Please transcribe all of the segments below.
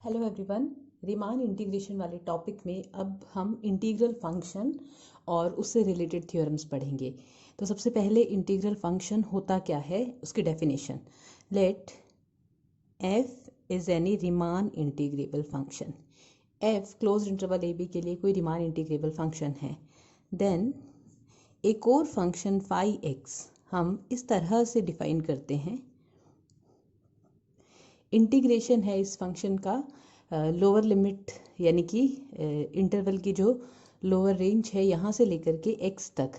Hello everyone. Riemann integration वाले topic में अब हम इंटीग्रल फंक्शन और उससे रिलेटेड थ्योरम्स पढ़ेंगे। तो सबसे पहले इंटीग्रल फंक्शन होता क्या है, उसकी definition. Let f is any Riemann integrable function. F close interval A b के लिए कोई रीमान इंटीग्रेबल फंक्शन है। देन एक और फंक्शन फाई एक्स हम इस तरह से डिफाइन करते हैं। इंटीग्रेशन है इस फंक्शन का लोअर लिमिट यानी कि इंटरवल की जो लोअर रेंज है यहाँ से लेकर के x तक।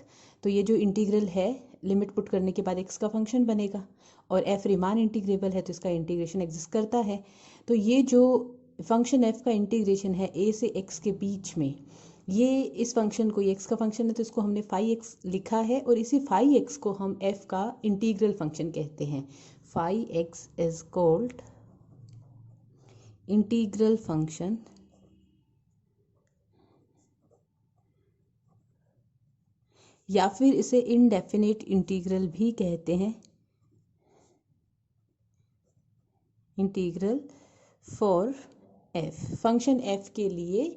तो ये जो इंटीग्रल है लिमिट पुट करने के बाद x का फंक्शन बनेगा और f रीमान इंटीग्रेबल है तो इसका इंटीग्रेशन एग्जिस्ट करता है। तो ये जो फंक्शन f का इंटीग्रेशन है a से x के बीच में, ये इस फंक्शन को, ये x का फंक्शन है तो इसको हमने फाई x लिखा है और इसी फाई x को हम f का इंटीग्रल फंक्शन कहते हैं। Phi x is called integral function या फिर इसे इनडेफिनिट इंटीग्रल भी कहते हैं। Integral for f, function f के लिए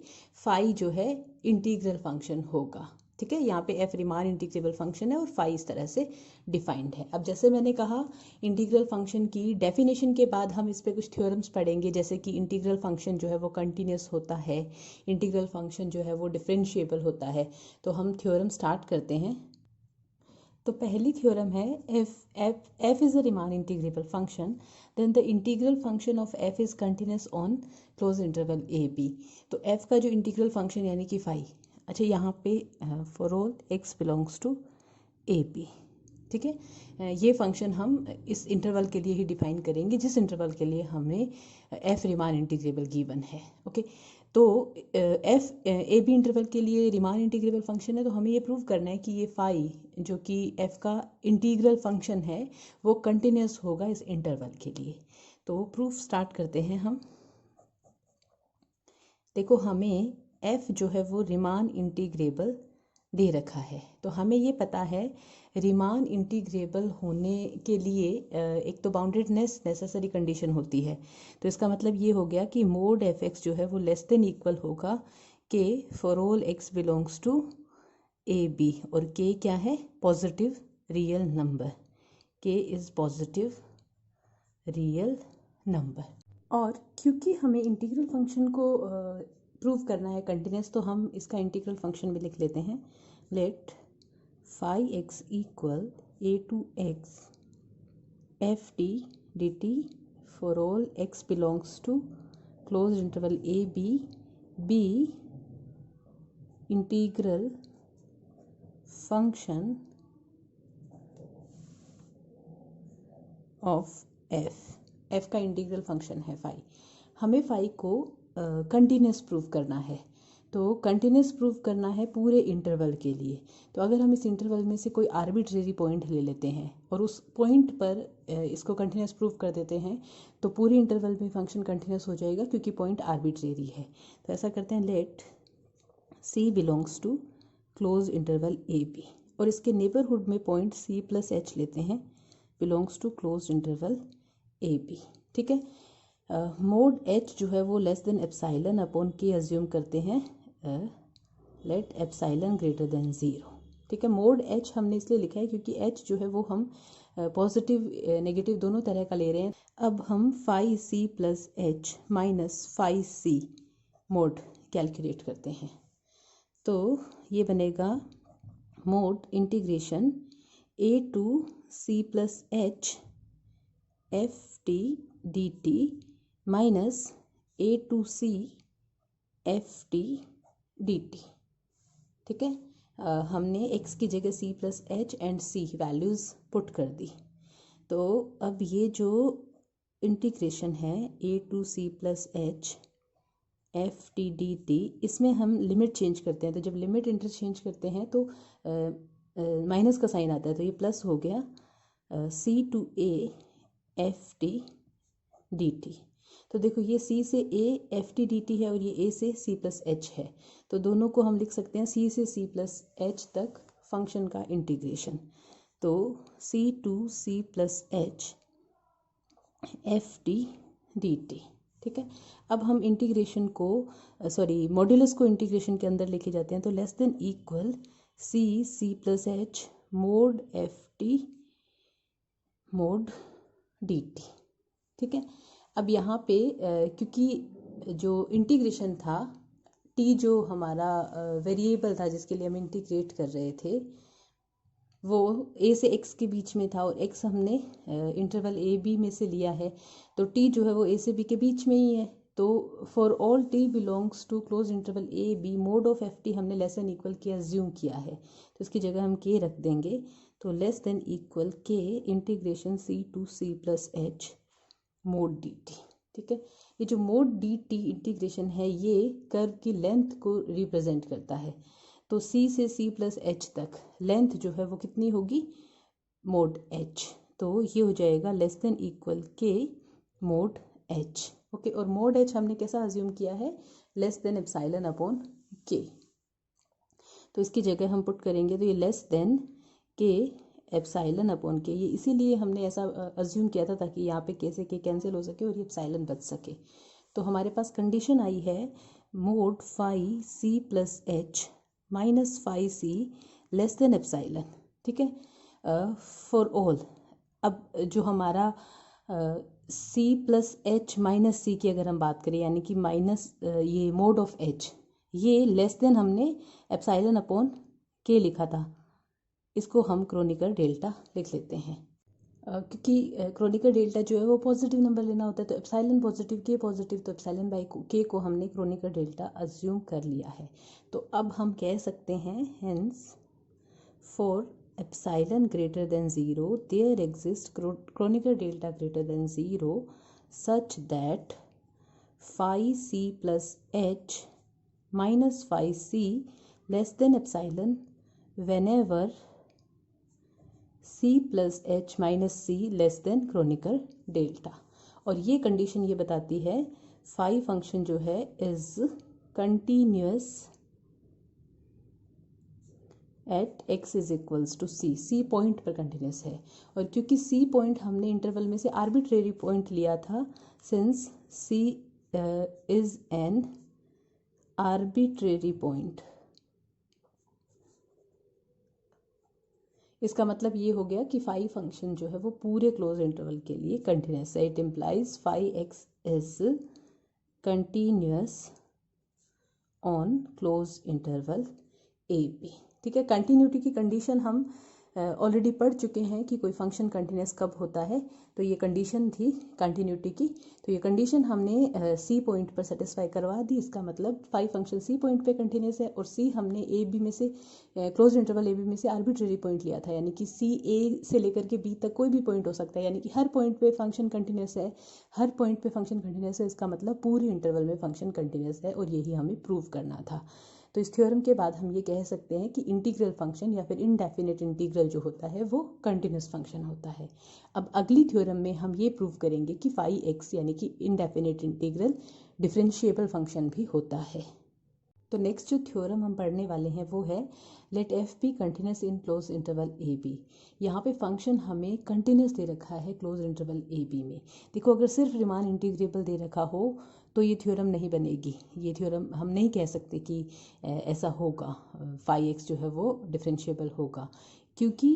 फाई जो है इंटीग्रल फंक्शन होगा। ठीक है, यहाँ पे एफ रीमान इंटीग्रेबल फंक्शन है और फाई इस तरह से डिफाइंड है। अब जैसे मैंने कहा, इंटीग्रल फंक्शन की डेफिनेशन के बाद हम इस पे कुछ थ्योरम्स पढ़ेंगे, जैसे कि इंटीग्रल फंक्शन जो है वो कंटिन्यूस होता है, इंटीग्रल फंक्शन जो है वो डिफरेंशिएबल होता है। तो हम थ्योरम स्टार्ट करते हैं। तो पहली थ्योरम है, f is a Riemann integrable function then the integral function of f is continuous on close interval A B. तो एफ का जो इंटीग्रल फंक्शन यानी कि फाई, अच्छा यहाँ पे for all x belongs to a b. ठीक है, ये फंक्शन हम इस इंटरवल के लिए ही डिफाइन करेंगे जिस इंटरवल के लिए हमें एफ रीमान इंटीग्रेबल गिवन है। ओके, तो एफ ए बी इंटरवल के लिए रीमान इंटीग्रेबल फंक्शन है तो हमें ये प्रूव करना है कि ये फाई जो कि एफ का इंटीग्रल फंक्शन है वो कंटिन्यूस होगा इस इंटरवल के लिए। तो प्रूफ स्टार्ट करते हैं हम। देखो, हमें एफ जो है वो रीमान इंटीग्रेबल दे रखा है, तो हमें ये पता है रीमान इंटीग्रेबल होने के लिए एक तो बाउंडेडनेस नेसेसरी कंडीशन होती है। तो इसका मतलब ये हो गया कि मोड एफ एक्स जो है वो लेस देन इक्वल होगा k for all x belongs to a b, और के क्या है, positive real number. K is positive real number. और क्योंकि हमें इंटीग्रल फंक्शन को प्रूव करना है कंटिन्यूस, तो हम इसका इंटीग्रल फंक्शन में लिख लेते हैं। Let phi x equal a to x f T D t for all x belongs to close interval A b b integral function of f का इंटीग्रल फंक्शन है फाई। हमें फाई को continuous prove करना है, तो continuous prove करना है पूरे इंटरवल के लिए। तो अगर हम इस इंटरवल में से कोई आर्बिट्रेरी पॉइंट ले लेते हैं और उस पॉइंट पर इसको कंटिन्यूस प्रूव कर देते हैं तो पूरे इंटरवल में फंक्शन कंटिन्यूस हो जाएगा क्योंकि पॉइंट आर्बिट्रेरी है। तो ऐसा करते हैं, let c belongs to close interval A b, और इसके नेबरहुड में पॉइंट सी प्लस एच लेते हैं, belongs to close interval A b. ठीक है, मोड एच जो है वो less than epsilon upon k assume करते हैं, let epsilon greater than zero. ठीक है, मोड एच हमने इसलिए लिखा है क्योंकि एच जो है वो हम पॉजिटिव नेगेटिव दोनों तरह का ले रहे हैं। अब हम फाई सी plus H minus phi c mod calculate करते हैं। तो ये बनेगा mod integration a to C plus H F T D T minus a to c f T D T. ठीक है, हमने x की जगह c plus h and c values put कर दी। तो अब ये जो इंटीग्रेशन है a to C plus H F T D t, इसमें हम लिमिट चेंज करते हैं। तो जब लिमिट इंटरचेंज करते हैं तो माइनस का साइन आता है, तो ये प्लस हो गया c to a f T D t. तो देखो, ये c से a f T D t है और ये a से c प्लस एच है, तो दोनों को हम लिख सकते हैं c से c प्लस एच तक फंक्शन का इंटीग्रेशन। तो c to c plus H F T D T. ठीक है। अब हम इंटीग्रेशन को मॉड्यूलस को इंटीग्रेशन के अंदर लेके जाते हैं, तो less than equal c plus H mod F t mod D T. ठीक है। अब यहाँ पे क्योंकि जो इंटीग्रेशन था, टी जो हमारा वेरिएबल था जिसके लिए हम इंटीग्रेट कर रहे थे, वो ए से एक्स के बीच में था और एक्स हमने इंटरवल ए बी में से लिया है, तो टी जो है वो ए से बी के बीच में ही है। तो for all t belongs to close interval A b mod of f t हमने less than equal k assume किया है, तो इसकी जगह हम के रख देंगे। तो less than equal k integration C to C plus H mod D T. ठीक है। ये जो मोड डी टी इंटीग्रेशन है ये कर्व की लेंथ को रिप्रेजेंट करता है। तो C से C प्लस एच तक लेंथ जो है वो कितनी होगी, मोड H। तो ये हो जाएगा लेस देन इक्वल के मोड H। ओके। और मोड H हमने कैसा अज्यूम किया है, लेस देन एप्सिलॉन अपॉन के। तो इसकी जगह हम पुट करेंगे तो ये लेस देन के एप्सिलॉन अपॉन के, ये इसीलिए हमने ऐसा अज्यूम किया था ताकि यहाँ पे के से के कैंसिल हो सके और ये एप्सिलॉन बच सके। तो हमारे पास कंडीशन आई है मोड फाई सी plus H minus phi c less than epsilon. ठीक है। फॉर ऑल, अब जो हमारा c plus H minus c की अगर हम बात करें, यानी कि माइनस ये मोड ऑफ एच, ये लेस देन हमने एप्सिलॉन अपॉन के लिखा था, इसको हम क्रोनिकल डेल्टा लिख लेते हैं। क्योंकि क्रोनिकल डेल्टा जो है वो पॉजिटिव नंबर लेना होता है, तो एप्सिलॉन पॉजिटिव के पॉजिटिव, तो एप्सिलॉन बाई के को हमने क्रोनिकल डेल्टा अज्यूम कर लिया है। तो अब हम कह सकते हैं hence for epsilon greater than 0 there exist chronicle delta greater than 0 such that phi C plus H minus phi c less than epsilon whenever C plus H minus c less than chronicle delta. और ये condition ये बताती है phi function जो है is continuous at x is equals to c. C point पर continuous है, और क्योंकि सी पॉइंट हमने इंटरवल में से आर्बिट्रेरी पॉइंट लिया था, since c is an arbitrary point, इसका मतलब ये हो गया कि फाई फंक्शन जो है वो पूरे क्लोज इंटरवल के लिए कंटिन्यूस है। It implies phi x is continuous on close interval A b. ठीक है। कंटिन्यूटी की कंडीशन हम ऑलरेडी पढ़ चुके हैं कि कोई फंक्शन कंटिन्यूस कब होता है, तो ये कंडीशन थी कंटिन्यूटी की। तो ये कंडीशन हमने सी पॉइंट पर सेटिस्फाई करवा दी, इसका मतलब फाई फंक्शन सी पॉइंट पे कंटिन्यूस है, और सी हमने ए बी में से क्लोज इंटरवल ए बी में से आर्बिट्रेरी पॉइंट लिया था, यानी कि सी ए से लेकर के बी तक कोई भी पॉइंट हो सकता है, यानी कि हर पॉइंट पे फंक्शन कंटिन्यूस है। हर पॉइंट पे फंक्शन कंटिन्यूस है, इसका मतलब पूरे इंटरवल में फंक्शन कंटिन्यूस है, और यही हमें प्रूव करना था। तो इस थ्योरम के बाद हम ये कह सकते हैं कि इंटीग्रल फंक्शन या फिर इनडेफिनिट इंटीग्रल जो होता है वो कंटिन्यूस फंक्शन होता है। अब अगली थ्योरम में हम ये प्रूव करेंगे कि फाई एक्स यानी कि इनडेफिनिट इंटीग्रल डिफरेंशिएबल फंक्शन भी होता है। तो नेक्स्ट जो थ्योरम हम पढ़ने वाले हैं वो है let f be continuous in close interval A b. यहाँ पे फंक्शन हमें कंटिन्यूस दे रखा है क्लोज इंटरवल ए बी में। देखो, अगर सिर्फ रीमान इंटीग्रेबल दे रखा हो तो ये थ्योरम नहीं बनेगी। ये थ्योरम हम नहीं कह सकते कि ऐसा होगा, फाई एक्स जो है वो डिफरेंशिएबल होगा, क्योंकि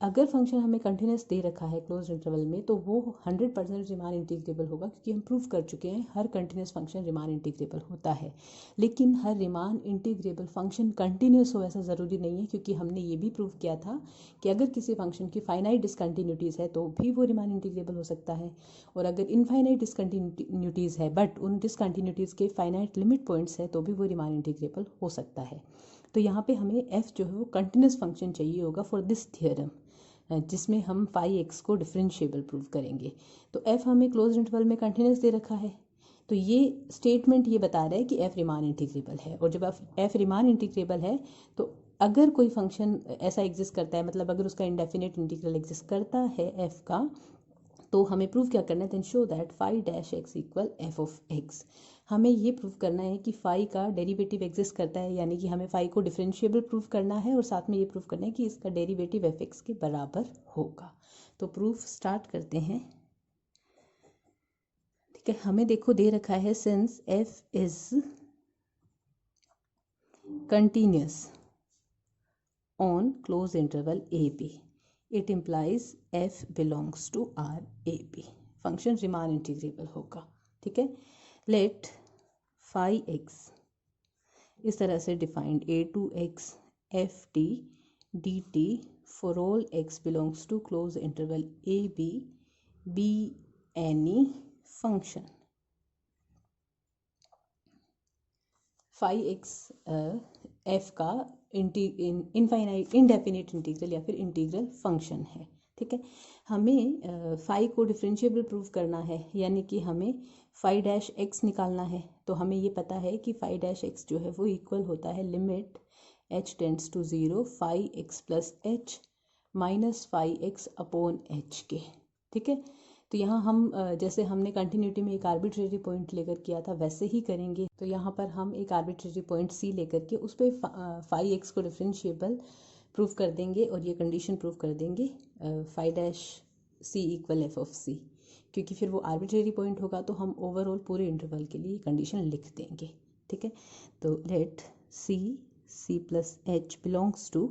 अगर फंक्शन हमें कंटिन्यूस दे रखा है क्लोज इंटरवल में तो वो 100% रीमान इंटीग्रेबल होगा, क्योंकि हम प्रूव कर चुके हैं हर कंटिन्यूस फंक्शन रीमान इंटीग्रेबल होता है। लेकिन हर रीमान इंटीग्रेबल फंक्शन कंटिन्यूस हो ऐसा ज़रूरी नहीं है, क्योंकि हमने ये भी प्रूव किया था कि अगर किसी फंक्शन की फाइनाइट डिसकंटिन्यूटीज़ है तो भी वो रीमान इंटीग्रेबल हो सकता है, और अगर इनफाइनाइट डिसकंटिन्यूटीज़ है बट उन डिसकंटिन्यूटीज़ के फाइनाइट लिमिट पॉइंट्स है तो भी वो रीमान इंटीग्रेबल हो सकता है। तो यहाँ पे हमें f जो है वो कंटिन्यूस फंक्शन चाहिए होगा फॉर दिस थियरम, जिसमें हम फाई एक्स को डिफरेंशिएबल प्रूव करेंगे। तो f हमें क्लोज इंटरवल में कंटिन्यूस दे रखा है, तो ये स्टेटमेंट ये बता रहा है कि f रीमान इंटीग्रेबल है, और जब f रीमान इंटीग्रेबल है तो अगर कोई फंक्शन ऐसा एग्जिस्ट करता है, मतलब अगर उसका इंडेफिनिट इंटीग्रल एग्जिस्ट करता है f का, तो हमें प्रूव क्या करना है, then show that phi dash x equal F of x. हमें ये प्रूव करना है कि फाई का डेरिवेटिव एग्जिस्ट करता है, यानी कि हमें फाई को डिफरेंशिएबल प्रूव करना है, और साथ में ये प्रूव करना है कि इसका डेरिवेटिव एफ एक्स के बराबर होगा। तो प्रूफ स्टार्ट करते हैं। ठीक है, हमें देखो दे रखा है since f is continuous on close interval A b it implies f belongs to R a b, function Riemann integrable होगा। ठीक है, लेट फाई एक्स इस तरह से defined a to x f T D t for all x belongs to close interval A b any function. Phi x f का infinite indefinite integral या फिर integral function है। ठीक है, हमें फाई को डिफरेंशिएबल प्रूव करना है, यानी कि हमें फाई डैश एक्स निकालना है। तो हमें ये पता है कि फाई डैश एक्स जो है वो इक्वल होता है limit h tends to 0 phi x plus H minus phi x upon h के। ठीक है, तो यहाँ हम जैसे हमने कंटिन्यूटी में एक आर्बिट्रेरी पॉइंट लेकर किया था वैसे ही करेंगे। तो यहाँ पर हम एक आर्बिट्रेरी पॉइंट सी लेकर के उस पर फाई एक्स को डिफरेंशिएबल प्रूव कर देंगे और ये कंडीशन प्रूव कर देंगे phi dash c equal F of c, क्योंकि फिर वो आर्बिट्रेरी पॉइंट होगा तो हम ओवरऑल पूरे इंटरवल के लिए कंडीशन लिख देंगे। ठीक है, तो let c plus h belongs to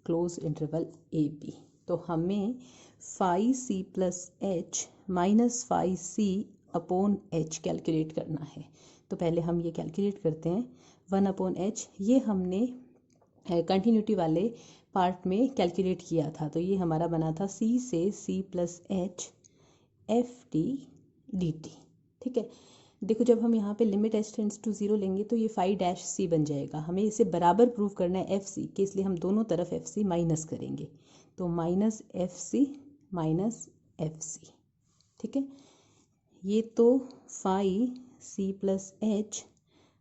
close interval A B. तो हमें फाई सी प्लस एच माइनस फाई सी अपॉन एच कैलकुलेट करना है। तो पहले हम ये कैलकुलेट करते हैं। 1 अपॉन एच ये हमने कंटिन्यूटी वाले पार्ट में कैलकुलेट किया था, तो ये हमारा बना था सी से c plus H F T D T. ठीक है, देखो जब हम यहाँ पे लिमिट एच टेंड्स टू 0 लेंगे तो ये फाई डैश सी बन जाएगा। हमें इसे बराबर प्रूव करना है एफ सी के, इसलिए हम दोनों तरफ एफ सी माइनस करेंगे। तो minus F C minus F C. ठीक है, ये तो phi C plus H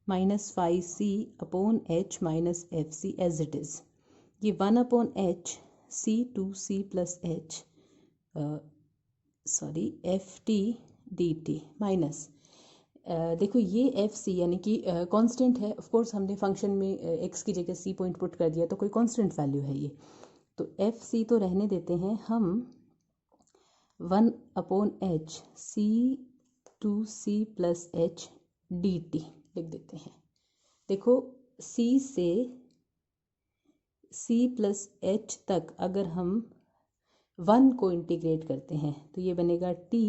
minus phi C upon H minus F C as it is. ये 1 upon H C to C plus H F T D T minus देखो ये F C यानी कि constant है। ऑफ कोर्स हमने function में X की जगह सी पॉइंट पुट कर दिया तो कोई कांस्टेंट वैल्यू है ये, तो एफ सी तो रहने देते हैं हम। 1 upon H C to C plus H D T लिख देते हैं। देखो सी से सी प्लस एच तक अगर हम 1 को इंटीग्रेट करते हैं तो ये बनेगा T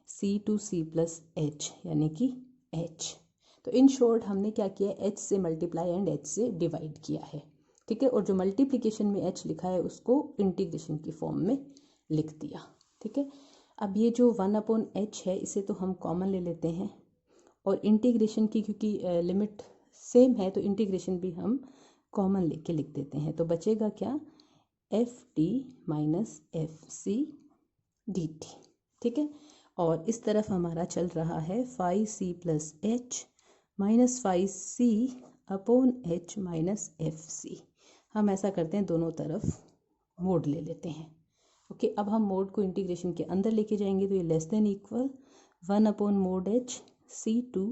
C to C plus H यानी कि एच। तो इन शॉर्ट हमने क्या किया, एच से मल्टीप्लाई एंड एच से डिवाइड किया है। ठीक है, और जो मल्टीप्लिकेशन में एच लिखा है उसको इंटीग्रेशन की फॉर्म में लिख दिया। ठीक है, अब ये जो 1 अपॉन एच है इसे तो हम कॉमन ले लेते हैं और इंटीग्रेशन की क्योंकि लिमिट सेम है तो इंटीग्रेशन भी हम कॉमन लेके लिख देते हैं। तो बचेगा क्या, f T minus F c d T. ठीक है, और इस तरफ हमारा चल रहा है फाई सी प्लस एच माइनस फाई सी upon H minus F c. हम ऐसा करते हैं दोनों तरफ मोड ले लेते हैं। ओके, अब हम मोड को इंटीग्रेशन के अंदर लेके जाएंगे तो ये less than equal 1 upon mod H C to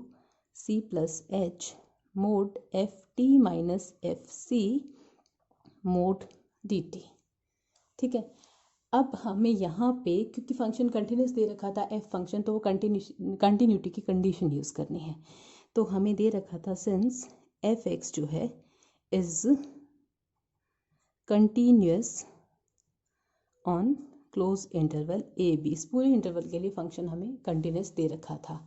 C plus H mod F T minus F C mod D T. ठीक है, अब हमें यहाँ पे क्योंकि फंक्शन कंटिन्यूस दे रखा था एफ फंक्शन, तो वो कंटिन्यूटी की कंडीशन यूज़ करनी है। तो हमें दे रखा था सिंस एफ एक्स जो है is continuous on close interval A B. इस पूरे इंटरवल के लिए फंक्शन हमें कंटिन्यूस दे रखा था।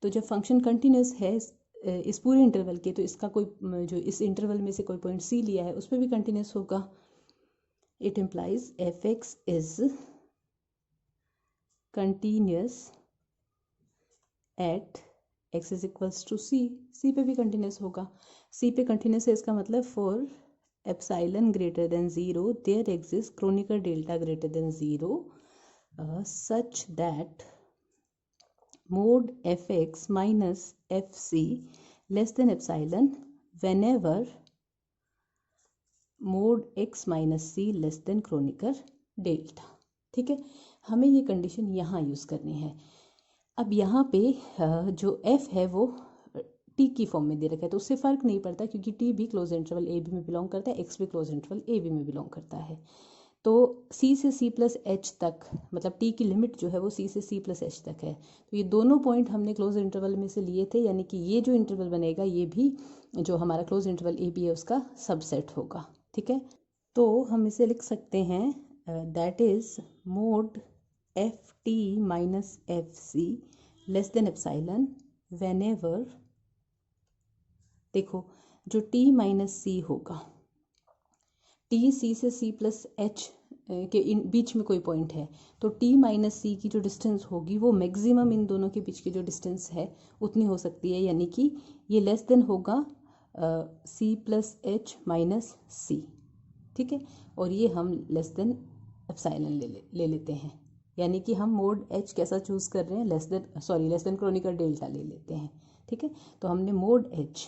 तो जब फंक्शन कंटिन्यूस है इस पूरे इंटरवल के, तो इसका कोई जो इस इंटरवल में से कोई पॉइंट सी लिया है उस पर भी कंटिन्यूस होगा। It implies fx is continuous at x is equals to c। c पे भी कंटिन्यूस होगा। c पे कंटिन्यूस है इसका मतलब for epsilon greater than 0 there exist Kronecker delta greater than 0 such that mod fx minus fc less than epsilon whenever mod x minus c less than Kronecker delta. ठीक है, हमें ये condition यहाँ use करनी है। अब यहाँ पे जो एफ है वो टी की फॉर्म में दे रखा है तो उससे फ़र्क नहीं पड़ता क्योंकि टी भी क्लोज इंटरवल ए बी में बिलोंग करता है, एक्स भी क्लोज इंटरवल ए बी में बिलोंग करता है। तो c से c प्लस एच तक, मतलब t की लिमिट जो है वो c से c प्लस एच तक है। तो ये दोनों पॉइंट हमने क्लोज इंटरवल में से लिए थे, यानी कि ये जो इंटरवल बनेगा ये भी जो हमारा क्लोज इंटरवल ए बी है उसका सबसेट होगा। ठीक है, तो हम इसे लिख सकते हैं that is mod F T minus F C less than epsilon whenever, देखो जो t माइनस सी होगा, t सी से c प्लस एच के बीच में कोई पॉइंट है, तो t माइनस सी की जो डिस्टेंस होगी वो मैक्सिमम इन दोनों के बीच की जो डिस्टेंस है उतनी हो सकती है, यानी कि ये लेस देन होगा c प्लस एच माइनस सी। ठीक है, और ये हम लेस देन एप्साइलन ले लेते हैं, यानी कि हम मोड h कैसा चूज़ कर रहे हैं, लेस देन क्रोनिकल डेल्टा ले लेते हैं। ठीक है, तो हमने मोड h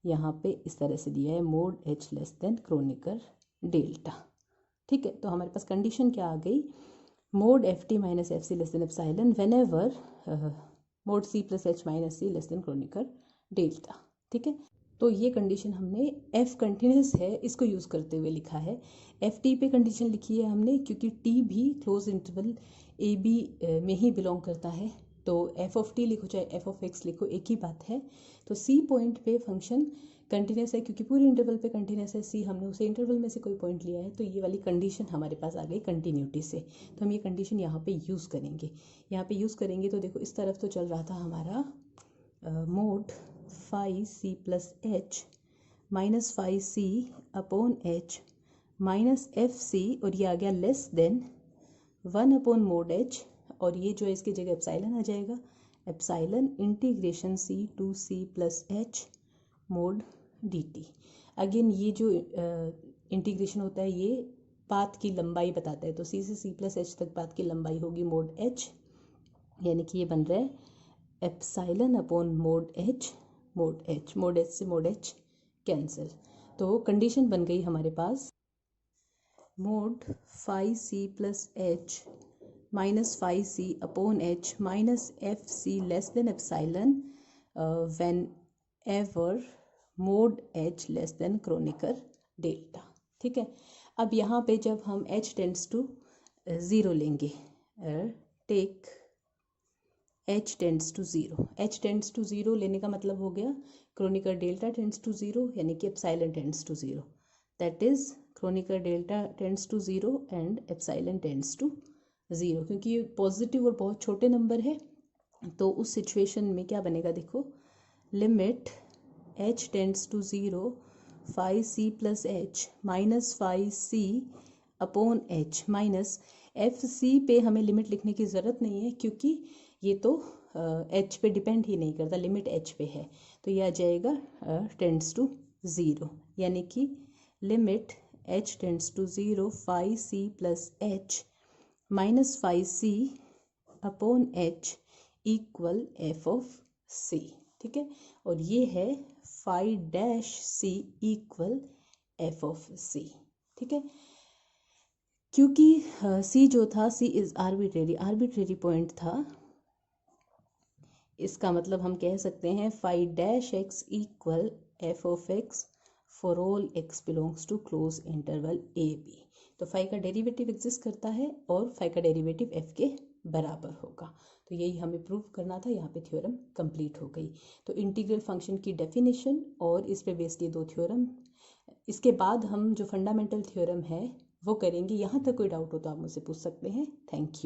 यहाँ पे इस तरह से दिया है, mod h less than chronicle delta. ठीक है, तो हमारे पास कंडीशन क्या आ गई, mod F T minus F C less than epsilon whenever mod c plus H minus c less than chronicle delta. ठीक है, तो ये कंडीशन हमने एफ कंटिन्यूस है इसको यूज़ करते हुए लिखा है। एफ टी पे कंडीशन लिखी है हमने क्योंकि टी भी क्लोज इंटरवल ए बी में ही बिलोंग करता है, तो एफ ऑफ टी लिखो चाहे एफ ऑफ एक्स लिखो एक ही बात है। तो सी पॉइंट पे फंक्शन कंटिन्यूस है, क्योंकि पूरे इंटरवल पे कंटिन्यूस है सी, हमने उसे इंटरवल में से कोई पॉइंट लिया है, तो ये वाली कंडीशन हमारे पास आ गई कंटिन्यूटी से। तो हम ये कंडीशन यहाँ पे यूज़ करेंगे, तो देखो इस तरफ तो चल रहा था हमारा मोड फाई सी प्लस एच माइनस फाई सी upon H minus F c, और ये आ गया लेस देन 1 मोड एच, और ये जो है इसकी जगह एप्साइलन आ जाएगा, epsilon integration C to C plus H mod D T. Again ये जो इंटीग्रेशन होता है ये पाथ की लंबाई बताता है, तो सी से सी प्लस एच तक पाथ की लंबाई होगी मोड एच, यानी कि ये बन रहा है एप्साइलन अपॉन मोड एच से मोड एच कैंसिल। तो कंडीशन बन गई हमारे पास मोड फाई सी प्लस एच माइनस फाई सी upon H minus F C less than epsilon whenever mod h less than chronicle delta. ठीक है, अब यहाँ पे जब हम h टेंड्स टू 0 लेंगे, take h tends to 0, h tends to 0 लेने का मतलब हो गया क्रोनिकल डेल्टा टेंड्स टू 0, यानी कि epsilon tends to 0, that is chronicle delta tends to 0 and epsilon tends to 0, क्योंकि ये पॉजिटिव और बहुत छोटे नंबर है, तो उस सिचुएशन में क्या बनेगा, देखो limit h tends to 0 phi C plus H minus phi C upon H minus F C पे हमें लिमिट लिखने की ज़रूरत नहीं है, क्योंकि ये तो h पे डिपेंड ही नहीं करता, लिमिट h पे है, तो ये आ जाएगा टेंड्स टू 0, यानी कि limit h tends to 0 phi C plus H minus phi C upon h equal F of c. ठीक है, और ये है phi dash c equal F of c. ठीक है, क्योंकि सी जो था सी इज आर्बिट्रेरी पॉइंट था, इसका मतलब हम कह सकते हैं phi dash x equal F of X for all x belongs to close interval A B. तो फाई का डेरिवेटिव एग्जिस्ट करता है और फाई का डेरिवेटिव एफ के बराबर होगा, तो यही हमें प्रूव करना था। यहाँ पे थ्योरम कंप्लीट हो गई। तो इंटीग्रल फंक्शन की डेफिनेशन और इस पे बेस्ड ये 2 थ्योरम, इसके बाद हम जो फंडामेंटल थ्योरम है वो करेंगे। यहाँ तक कोई डाउट हो तो आप मुझसे पूछ सकते हैं। Thank you.